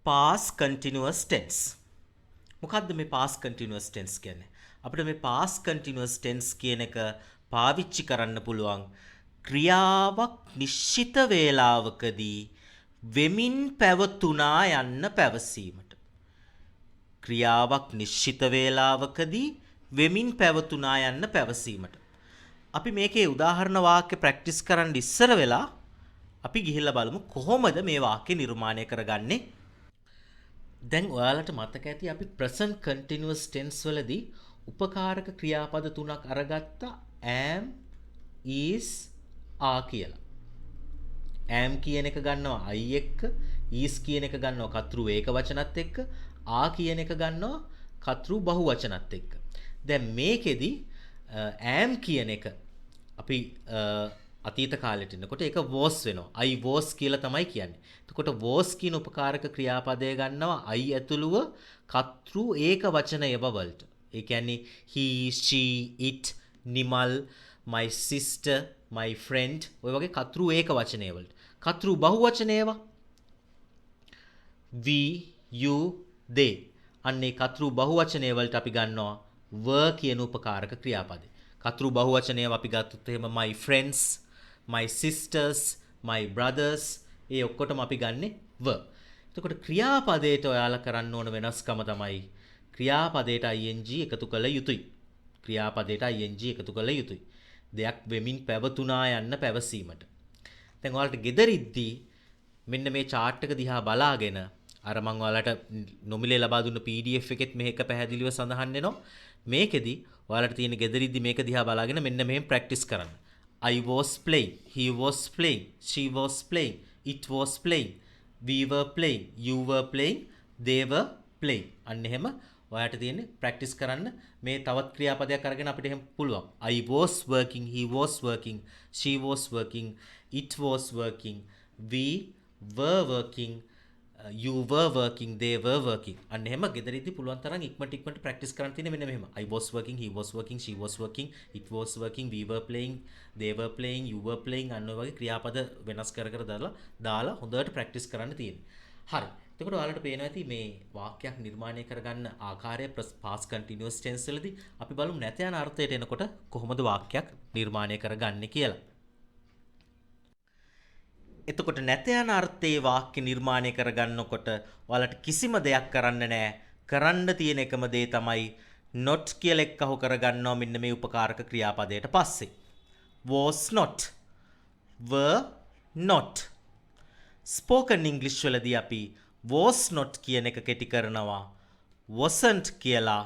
past continuous tense. මොකද්ද මේ past continuous tense කියන්නේ? අපිට මේ past continuous tense කියන එක පාවිච්චි කරන්න පුළුවන් ක්‍රියාවක් නිශ්චිත වේලාවකදී වෙමින් පැවතුනා යන්න පැවසීමට. ක්‍රියාවක් නිශ්චිත වේලාවකදී වෙමින් පැවතුනා යන්න පැවසීමට. අපි මේකේ උදාහරණ වාක්‍ය ප්‍රැක්ටිස් කරන්න ඉස්සර වෙලා අපි ගිහිල්ලා බලමු කොහොමද මේ වාක්‍ය නිර්මාණය කරගන්නේ. දැන් ඔයාලට මතක ඇති අපි present continuous tense වලදී උපකාරක ක්‍රියාපද තුනක් අරගත්තා am is are කියලා. am කියන එක ගන්නවා I එක්ක, is කියන එක ගන්නවා කර්තෘ ඒක වචනත් එක්ක, are කියන එක ගන්නවා කර්තෘ බහු වචනත් එක්ක. දැන් මේකෙදි am කියන එක අපි අතීත කාලෙට එනකොට ඒක was වෙනවා. I was කියලා තමයි කියන්නේ. එතකොට was කියන උපකාරක ක්‍රියාපදය ගන්නවා I ඇතුළුව කර්තෘ ඒක වචනය වලට. ඒ කියන්නේ he, she, it, Nimal, my sister, my friend ඔය වගේ කර්තෘ ඒක වචනය වලට. කර්තෘ බහු වචනයවා we, you, they. අන්නේ කර්තෘ බහු වචනය වලට අපි ගන්නවා were කියන උපකාරක ක්‍රියාපදේ. කර්තෘ බහු වචනය අපි ගත්තොත් එහෙම my friends, my sisters, my brothers ඒ ඔක්කොටම අපි ගන්නෙ were. එතකොට ක්‍රියාපදයට ඔයාලා කරන්න ඕන වෙනස්කම තමයි ක්‍රියාපදයට ing එකතු කළ යුතුයි. ක්‍රියාපදයට ing එකතු කළ යුතුයි. දෙයක් වෙමින් පැවතුනා යන්න පැවසීමට. දැන් ඔයාලට ගෙදරිද්දී මෙන්න මේ chart එක දිහා බලාගෙන අර මම ඔයාලට නොමිලේ ලබා දුන්න PDF එකෙත් මේක පැහැදිලිව සඳහන් වෙනවා. මේකෙදි ඔයාලට තියෙන ගෙදරිද්දී මේක දිහා බලාගෙන මෙන්න මෙහෙම ප්‍රැක්ටිස් කරන්න. I was playing, he was playing, she was playing, it was playing, we were playing, you were playing, they were playing. අන්න එහෙම ඔයාලට තියෙන්නේ ප්‍රැක්ටිස් කරන්න. මේ තවත් ක්‍රියාපදයක් අරගෙන අපිට එහෙම පුළුවන්. I was working, he was working, she was working, it was working, we were working, you were working, they were working. අන්න එහෙම ගෙදරින්දී පුළුවන් තරම් ඉක්මනට ප්‍රැක්ටිස් කරන්න තියෙන මෙන්න මෙහෙම. I was working, he was working, she was working, it was working, we were playing, they were playing, you were playing. අන්න ඔය වගේ ක්‍රියාපද වෙනස් කර දාලා හොඳට ප්‍රැක්ටිස් කරන්න තියෙනවා. හරි. එතකොට ඔයාලට පේනවා ඇති මේ වාක්‍යයක් නිර්මාණය කරගන්න ආකාරය past continuous tense වලදී අපි බලමු නැත යන අර්ථයට එනකොට කොහොමද වාක්‍යයක් නිර්මාණය කරගන්නේ කියලා. එතකොට නැත යන අර්ථයේ වාක්‍ය නිර්මාණය කරගන්නකොට ඔයාලට කිසිම දෙයක් කරන්න නැහැ. කරන්න තියෙන එකම දේ තමයි not කියලා එක්ක අහු කරගන්නවා මෙන්න මේ උපකාරක ක්‍රියාපදයට පස්සේ. was not, were not. spoken English වලදී අපි was not කියන එක කෙටි කරනවා wasn't කියලා.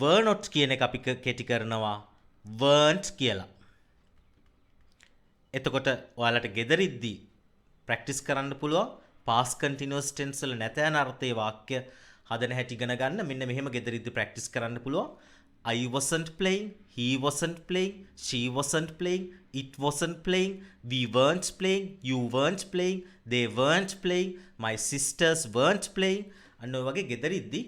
were not කියන එක අපි කෙටි කරනවා weren't කියලා. එතකොට ඔයාලට ගෙදරිද්දී ප්‍රැක්ටිස් කරන්න පුළුවන් past continuous tense වල නැත යන අර්ථයේ වාක්‍ය හදන හැටි ඉගෙන ගන්න. මෙන්න මෙහෙම ගෙදරිද්දී ප්‍රැක්ටිස් කරන්න පුළුවන්. I wasn't playing, he wasn't playing, she wasn't playing, it wasn't playing, we weren't playing, you weren't playing, they weren't playing, my sisters weren't playing. අන්න ඔය වගේ ගෙදරිද්දී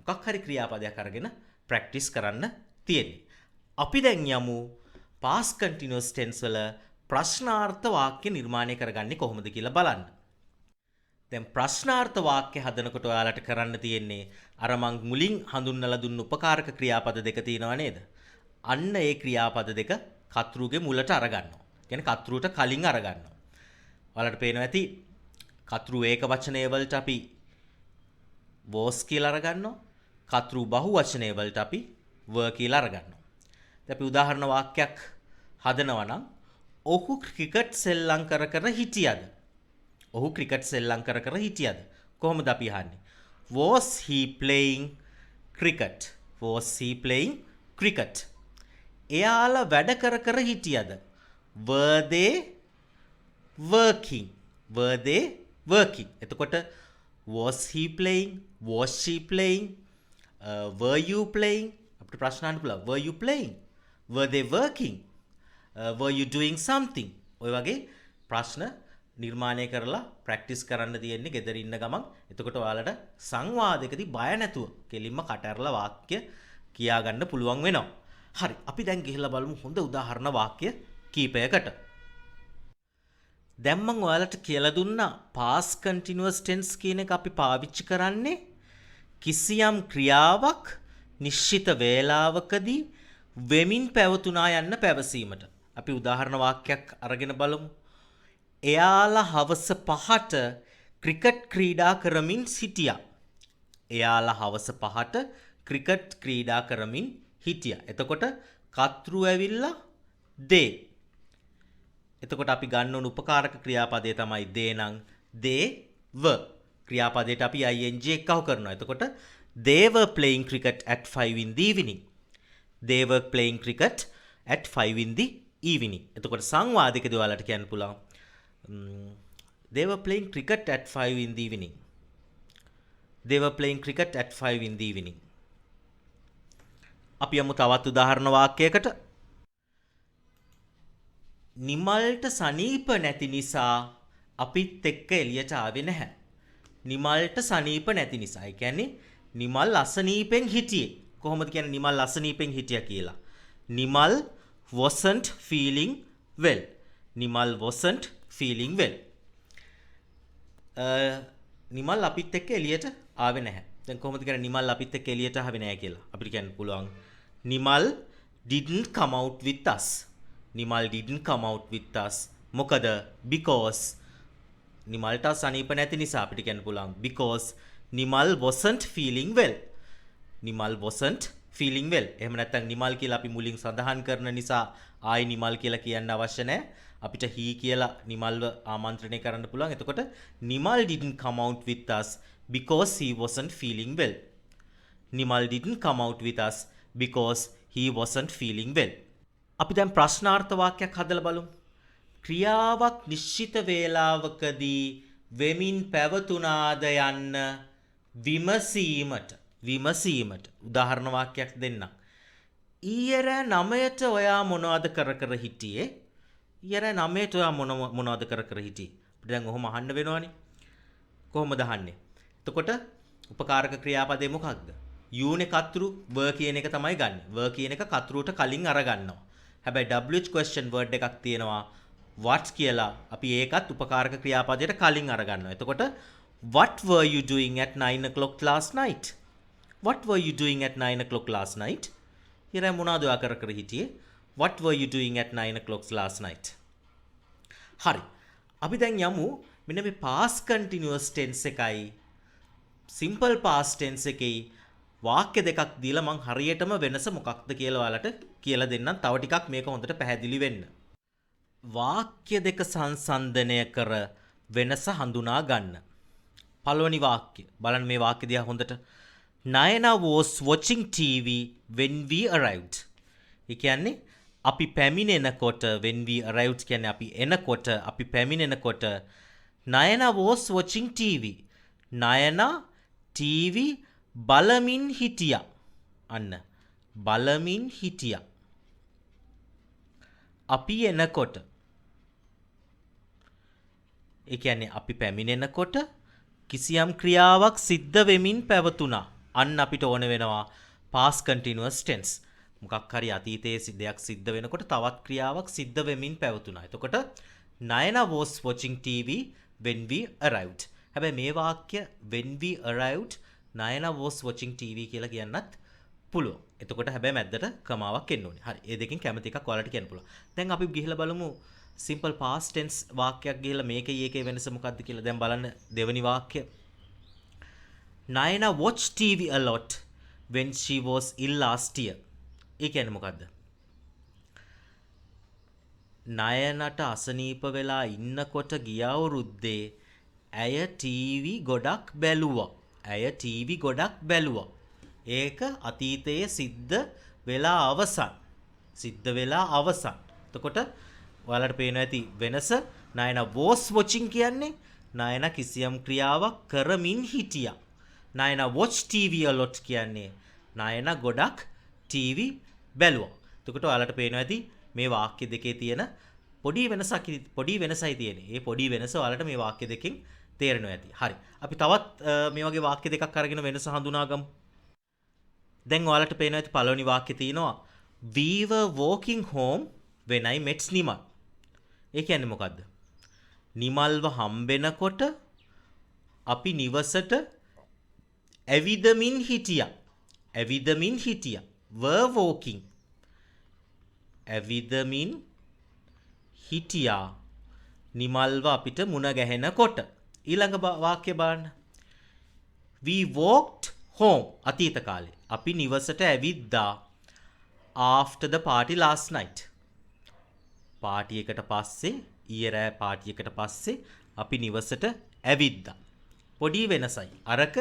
මොකක් හරි ක්‍රියාපදයක් අරගෙන ප්‍රැක්ටිස් කරන්න තියෙන්නේ. අපි දැන් යමු past continuous tense වල ප්‍රශ්නාර්ථ වාක්‍ය නිර්මාණය කරගන්නේ කොහොමද කියලා බලන්න. දැන් ප්‍රශ්නාර්ථ වාක්‍ය හදනකොට ඔයාලට කරන්න තියෙන්නේ අර මං මුලින් හඳුන්වලා දුන්න උපකාරක ක්‍රියාපද දෙක තියෙනවා නේද? අන්න ඒ ක්‍රියාපද දෙක කර්තෘගේ මුලට අරගන්නවා. කියන්නේ කර්තෘට කලින් අරගන්නවා. ඔයාලට පේනවා ඇති කර්තෘ ඒක වචනය වලට අපි was කියලා අරගන්නවා. කර්තෘ බහු වචනය වලට අපි were කියලා අරගන්නවා. දැන් අපි උදාහරණ වාක්‍යයක් හදනවා නම් ඔහු ක්‍රිකට් සෙල්ලම් කර හිටියද? ඔහු ක්‍රිකට් සෙල්ලම් කර හිටියද? කොහොමද අපි අහන්නේ? Was he playing cricket? Was he playing cricket? එයාලා වැඩ කර හිටියද? Were they working? Were they working? එතකොට was he playing? Was she playing? Were you playing? අපිට ප්‍රශ්න අහන්න පුළුවන්. Were you playing? Were they working? Were you doing something? ඔය වගේ ප්‍රශ්න නිර්මාණය කරලා ප්‍රැක්ටිස් කරන්න තියෙන්නේ ගෙදර ඉන්න ගමන්. එතකොට ඔයාලට සංවාදයකදී බය නැතුව කෙලින්ම කට ඇරලා වාක්‍ය කියා ගන්න පුළුවන් වෙනවා. හරි. අපි දැන් ගිහිල්ලා බලමු හොඳ උදාහරණ වාක්‍ය කීපයකට. දැන් මම ඔයාලට කියලා දුන්නා past continuous tense කියන එක අපි පාවිච්චි කරන්නේ කිසියම් ක්‍රියාවක් නිශ්චිත වේලාවකදී වෙමින් පැවතුනා යන්න පැවසීමට. අපි උදාහරණ වාක්‍යයක් අරගෙන බලමු. එයාලා හවස 5ට ක්‍රිකට් ක්‍රීඩා කරමින් සිටියා. එයාලා හවස 5ට ක්‍රිකට් ක්‍රීඩා කරමින් හිටියා. එතකොට කතෘ ඇවිල්ලා they. එතකොට අපි ගන්න ඕන උපකාරක ක්‍රියාපදය තමයි they නම් they were. ක්‍රියාපදයට අපි ing එකව කරනවා. එතකොට they were playing cricket at 5 in the evening. They were playing cricket at 5 in the evening. එතකොට සංවාදකදී ඔයාලට කියන්න පුළුවන් they were playing cricket at 5 in the evening. They were playing cricket at 5 in the evening. අපි යමු තවත් උදාහරණ වාක්‍යයකට. නිමල්ට සනීප නැති නිසා අපිත් එක්ක එළියට ආවේ නැහැ. නිමල්ට සනීප නැති නිසා. ඒ කියන්නේ නිමල් අසනීපෙන් හිටියේ. කොහොමද කියන්නේ නිමල් අසනීපෙන් හිටියා කියලා? Nimal wasn't feeling well. Nimal wasn't feeling well. Nimal අපිත් එක්ක එළියට ආවේ නැහැ. දැන් කොහොමද කියන්නේ නිමල් අපිත් එක්ක එළියට ආවේ නැහැ කියලා? අපිට කියන්න පුළුවන් Nimal didn't come out with us. Nimal didn't come out with us. මොකද? because නිමල්ට සනීප නැති නිසා අපිට කියන්න පුළුවන් because Nimal wasn't feeling well. Nimal wasn't feeling well. එහෙම නැත්නම් නිමල් කියලා අපි මුලින් සඳහන් කරන නිසා ආයි නිමල් කියලා කියන්න අවශ්‍ය නැහැ. අපිට he කියලා නිමල්ව ආමන්ත්‍රණය කරන්න පුළුවන්. එතකොට Nimal didn't come out with us because he wasn't feeling well. Nimal didn't come out with us because he wasn't feeling well. අපි දැන් ප්‍රශ්නාර්ථ වාක්‍යයක් හදලා බලමු. ක්‍රියාවක් නිශ්චිත වේලාවකදී වෙමින් පැවතුනාද යන්න විමසීමට උදාහරණ වාක්‍යයක් දෙන්නම්. ඊයේ රෑ 9ට ඔයා මොනවද කර හිටියේ? ඊයේ රෑ 9ට ඔයා මොනවද කර හිටියේ? අපිට දැන් ඔහොම අහන්න වෙනවනේ. කොහොමද අහන්නේ? එතකොට උපකාරක ක්‍රියාපදේ මොකක්ද? யூනේ කතෘ were කියන එක තමයි ගන්න. were කියන එක කතෘට කලින් අරගන්නවා. හැබැයි WH question word එකක් තියෙනවා what කියලා. අපි ඒකත් උපකාරක ක්‍රියාපදයට කලින් අරගන්නවා. එතකොට what were you doing at 9 o'clock last night? What were you doing at 9 o'clock last night? ඊරා මොනවද ඔයා කර හිටියේ? What were you doing at 9 o'clock last night? හරි. අපි දැන් යමු මෙන්න මේ past continuous tense එකයි simple past tense එකේ වාක්‍ය දෙකක් දීලා මං හරියටම වෙනස මොකක්ද කියලා ඔයාලට කියලා දෙන්නම්. තව ටිකක් මේක හොඳට පැහැදිලි වෙන්න. වාක්‍ය දෙක සංසන්දනය කර වෙනස හඳුනා ගන්න. පළවෙනි වාක්‍ය. බලන්න මේ වාක්‍ය දිහා හොඳට. Nayana was watching TV when we arrived. ඒ කියන්නේ අපි පැමිණෙනකොට when we arrived කියන්නේ අපි එනකොට අපි පැමිණෙනකොට Nayana was watching TV. Nayana TV බලමින් හිටියා. අන්න බලමින් හිටියා. අපි එනකොට ඒ කියන්නේ අපි පැමිණෙනකොට කිසියම් ක්‍රියාවක් සිද්ධ වෙමින් පැවතුණා. අන්න අපිට ඕන වෙනවා past continuous tense. මොකක් හරි අතීතයේ දෙයක් සිද්ධ වෙනකොට තවත් ක්‍රියාවක් සිද්ධ වෙමින් පැවතුණා. එතකොට Nayana was watching TV when we arrived. හැබැයි මේ වාක්‍ය when we arrived Nayana was watching TV කියලා කියන්නත් පුළුවන්. එතකොට හැබැයි මැද්දට කමාවක් එන්න ඕනේ. හරි. මේ දෙකෙන් කැමති එකක් ඔයාලට කියන්න පුළුවන්. දැන් අපි ගිහිල්ලා බලමු simple past tense වාක්‍යයක් ගිහිල්ලා මේකේ ඒකේ වෙනස මොකක්ද කියලා. දැන් බලන්න දෙවෙනි වාක්‍ය. Nayana watched TV a lot when she was ill last year. ඒ කියන්නේ මොකද්ද? නයනට අසනීප වෙලා ඉන්නකොට ගිය අවුරුද්දේ ඇය ටීවී ගොඩක් බැලුවා. ඒක අතීතයේ සිද්ධ වෙලා අවසන්. එතකොට ඔයාලට පේනවා ඇති වෙනස. නයන was watching කියන්නේ නයන කිසියම් ක්‍රියාවක් කරමින් හිටියා. නයන watch TV a lot කියන්නේ නයන ගොඩක් ටීවී බැලුවා. එතකොට ඔයාලට පේනවා ඇති මේ වාක්‍ය දෙකේ තියෙන පොඩි වෙනසයි තියෙන්නේ. ඒ පොඩි වෙනස ඔයාලට මේ වාක්‍ය දෙකෙන් තේරෙනවා ඇති. හරි. අපි තවත් මේ වගේ වාක්‍ය දෙකක් අරගෙන වෙනස හඳුනාගමු. දැන් ඔයාලට පේනවා ඇති පළවෙනි වාක්‍යය තියෙනවා We were walking home when I met Nimal. ඒ කියන්නේ මොකද්ද? නිමල්ව හම්බෙනකොට අපි නිවසට ඇවිදමින් හිටියා. ඇවිදමින් හිටියා. were walking. ඇවිදමින් හිටියා. නිමල්ව අපිට මුණ ගැහෙනකොට. ඊළඟ වාක්‍ය බලන්න. We walked home. අතීත කාලේ. අපි නිවසට ඇවිද්දා. After the party last night. Party එකට පස්සේ ඊයේ රෑ පාටි එකට පස්සේ අපි නිවසට ඇවිද්දා. පොඩි වෙනසයි. අරක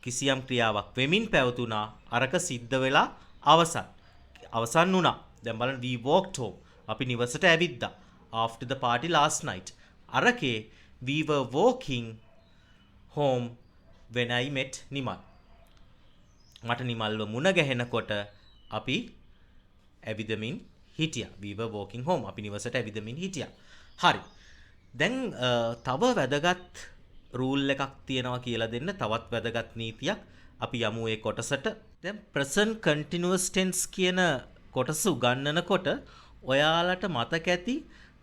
කිසියම් ක්‍රියාවක් වෙමින් පැවතුණා. අරක සිද්ධ වෙලා අවසන් වුණා. දැන් බලන්න we walked home. අපි නිවසට ඇවිද්දා. After the party last night. අරකේ we were walking home when I met Nimal. මට නිමල්ව මුණ ගැහෙනකොට අපි ඇවිදමින් හිටියා. We were walking home. අපි නිවසට ඇවිදමින් හිටියා. හරි. දැන් තව වැදගත් රූල් එකක් තියෙනවා කියලා දෙන්න. තවත් වැදගත් නීතියක්. අපි යමු ඒ කොටසට. දැන් present continuous tense කියන කොටස උගන්වනකොට ඔයාලට මතක ඇති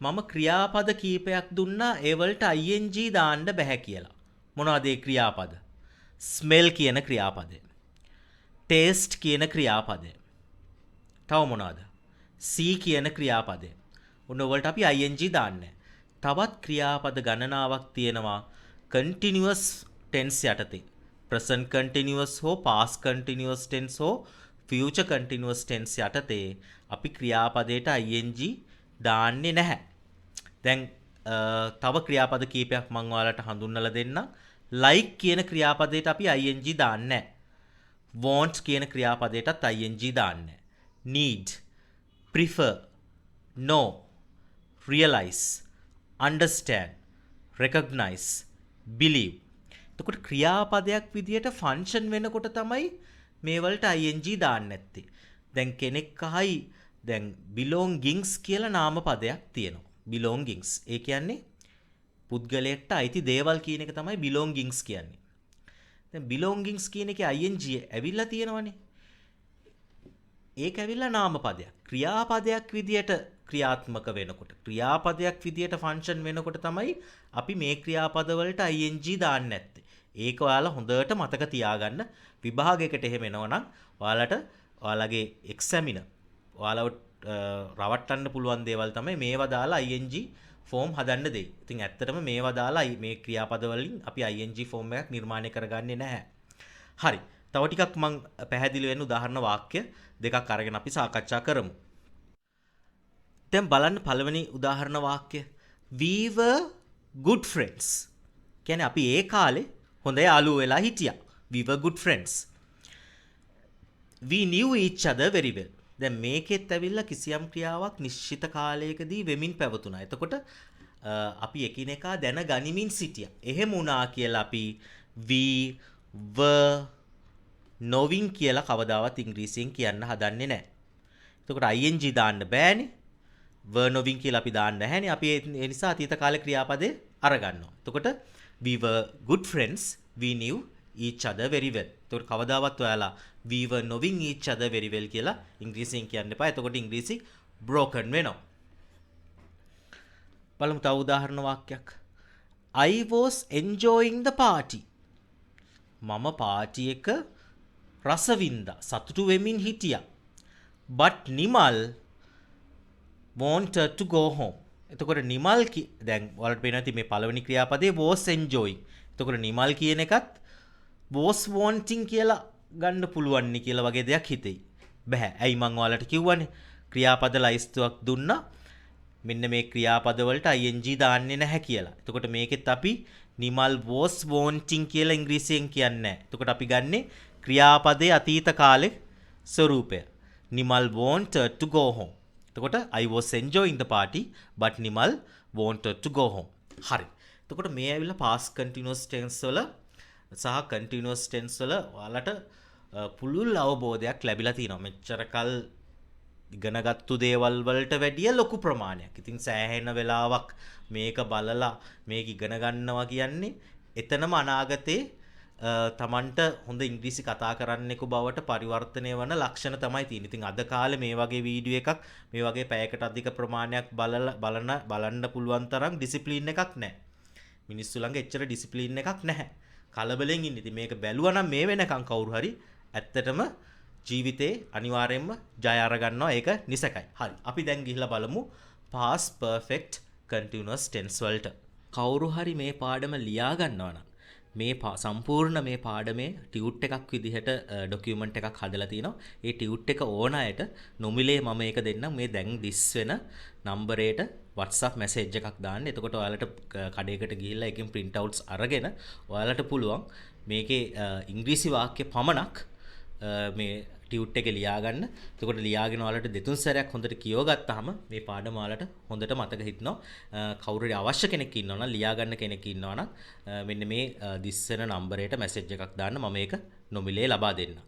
මම ක්‍රියාපද කීපයක් දුන්නා ඒ වලට ing දාන්න බෑ කියලා. මොනවද ඒ ක්‍රියාපද? smell කියන ක්‍රියාපදය. taste කියන ක්‍රියාපදය. තව මොනවද? see කියන ක්‍රියාපදය. උන වලට අපි ing දාන්නේ. තවත් ක්‍රියාපද ගණනාවක් තියෙනවා continuous tense යටතේ. present continuous හෝ past continuous tense හෝ future continuous tense යටතේ අපි ක්‍රියාපදයට ing දාන්නේ නැහැ. දැන් තව ක්‍රියාපද කීපයක් මම ඔයාලට හඳුන්වලා දෙන්නම්. like කියන ක්‍රියාපදයට අපි ing දාන්නේ නැහැ. want කියන ක්‍රියාපදයටත් ing දාන්නේ නැහැ. need, prefer, know, realize, understand, recognize, believe. එතකොට ක්‍රියාපදයක් විදියට ෆන්ක්ෂන් වෙනකොට තමයි මේ වලට ing දාන්න නැත්තේ. දැන් කෙනෙක් අහයි දැන් belongings කියලා නාමපදයක් තියෙනවා. belongings. ඒ කියන්නේ පුද්ගලයෙක්ට අයිති දේවල් කියන එක තමයි belongings කියන්නේ. දැන් belongings කියන එකේ ing ඇවිල්ලා තියෙනවනේ. ඒක ඇවිල්ලා නාමපදයක්. ක්‍රියාපදයක් විදියට ක්‍රියාත්මක වෙනකොට ක්‍රියාපදයක් විදියට ෆන්ක්ෂන් වෙනකොට තමයි අපි මේ ක්‍රියාපද වලට ing දාන්නේ නැත්තේ. ඒක ඔයාලා හොඳට මතක තියාගන්න. විභාගයකට එහෙම එනවනම් ඔයාලගේ එක්සැමිනර් ඔයාලව රවට්ටන්න පුළුවන් දේවල් තමයි මේවා දාලා ing ෆෝම් හදන්න දෙයි. ඉතින් ඇත්තටම මේවා දාලා මේ ක්‍රියාපද වලින් අපි ing ෆෝම් එකක් නිර්මාණය කරගන්නේ නැහැ. හරි. තව ටිකක් මම පැහැදිලි වෙන්න උදාහරණ වාක්‍ය දෙකක් අරගෙන අපි සාකච්ඡා කරමු. දැන් බලන්න පළවෙනි උදාහරණ වාක්‍ය. We were good friends. කියන්නේ අපි ඒ කාලේ හොඳ යාළුවෝ වෙලා හිටියා. We were good friends. We knew each other very well. දැන් මේකෙත් ඇවිල්ලා කිසියම් ක්‍රියාවක් නිශ්චිත කාලයකදී වෙමින් පැවතුණා. එතකොට අපි එකිනෙකා දැන ගනිමින් සිටියා. එහෙම වුණා කියලා අපි we were knowing කියලා කවදාවත් ඉංග්‍රීසියෙන් කියන්න හදන්නේ නැහැ. එතකොට ing දාන්න බෑනේ. were knowing කියලා අපි දාන්න නැහැනේ. අපි ඒ නිසා අතීත කාලේ ක්‍රියාපදේ අරගන්නවා. එතකොට we were good friends. We knew each other very well. එතකොට කවදාවත් ඔයාලා we were knowing each other very well කියලා ඉංග්‍රීසියෙන් කියන්න එපා. එතකොට ඉංග්‍රීසි broken වෙනවා. බලමු තව උදාහරණ වාක්‍යයක්. I was enjoying the party. මම පාටි එක රස වින්දා. සතුටු වෙමින් හිටියා. But Nimal wanted to go home. එතකොට නිමල් දැන් ඔයාලට පේනවා ඉතින් මේ පළවෙනි ක්‍රියාපදේ was enjoying. එතකොට නිමල් කියන එකත් was wanting කියලා ගන්න පුළුවන් නේ කියලා වගේ දෙයක් හිතෙයි. බෑ. ඇයි මං ඔයාලට කිව්වනේ ක්‍රියාපද ලයිස්තුවක් දුන්නා. මෙන්න මේ ක්‍රියාපද වලට ing දාන්නේ නැහැ කියලා. එතකොට මේකෙත් අපි නිමල් was wanting කියලා ඉංග්‍රීසියෙන් කියන්නේ නැහැ. එතකොට අපි ගන්නේ ක්‍රියාපදයේ අතීත කාලේ ස්වරූපය. Nimal wanted to go home. එතකොට I was enjoying the party but Nimal wanted to go home. හරි. එතකොට මේ ඇවිල්ලා past continuous tense වල සහ continuous tense වල ඔයාලට පුළුල් අවබෝධයක් ලැබිලා තියෙනවා. මෙච්චර කල් ඉගෙනගත්තු දේවල් වලට වැඩිය ලොකු ප්‍රමාණයක්. ඉතින් සෑහෙන වෙලාවක් මේක බලලා මේක ඉගෙන ගන්නවා කියන්නේ එතනම අනාගතේ තමන්ට හොඳ ඉංග්‍රීසි කතා කරන්නෙකු බවට පරිවර්තනය වන ලක්ෂණ තමයි තියෙන්නේ. ඉතින් අද කාලේ මේ වගේ වීඩියෝ එකක් මේ වගේ පැයකට අධික ප්‍රමාණයක් බලන්න පුළුවන් තරම් ඩිසිප්ලින් එකක් නැහැ. මිනිස්සු ළඟ එච්චර ඩිසිප්ලින් එකක් නැහැ. කලබලෙන් ඉන්නේ. ඉතින් මේක බැලුවා නම් මේ වෙනකන් කවුරු හරි ඇත්තටම ජීවිතේ අනිවාර්යෙන්ම ජය අරගන්නවා. ඒක නිසකයි. හරි. අපි දැන් ගිහිල්ලා බලමු past perfect continuous tense වලට. කවුරු හරි මේ පාඩම ලියා ගන්නවා නම් මේ සම්පූර්ණ මේ පාඩමේ ටියුට් එකක් විදිහට ඩොකියුමන්ට් එකක් හදලා තිනවා. ඒ ටියුට් එක ඕන අයට නොමිලේ මම ඒක දෙන්නම්. මේ දැන් දිස් වෙන නම්බරයට WhatsApp මැසේජ් එකක් දාන්න. එතකොට ඔයාලට කඩේකට ගිහිල්ලා එකකින් print outs අරගෙන ඔයාලට පුළුවන් මේකේ ඉංග්‍රීසි වාක්‍ය පමණක් මේ ටියුට් එක ලියා ගන්න. එතකොට ලියාගෙන ඔයාලට දෙතුන් සැරයක් හොඳට කියව ගත්තාම මේ පාඩම ඔයාලට හොඳට මතක හිටිනවා. කවුරු හරි අවශ්‍ය කෙනෙක් ඉන්නවා නම් ලියා ගන්න කෙනෙක් ඉන්නවා නම් මෙන්න මේ දිස් වෙන නම්බරයට මැසේජ් එකක් දාන්න. මම ඒක නොමිලේ ලබා දෙන්නම්.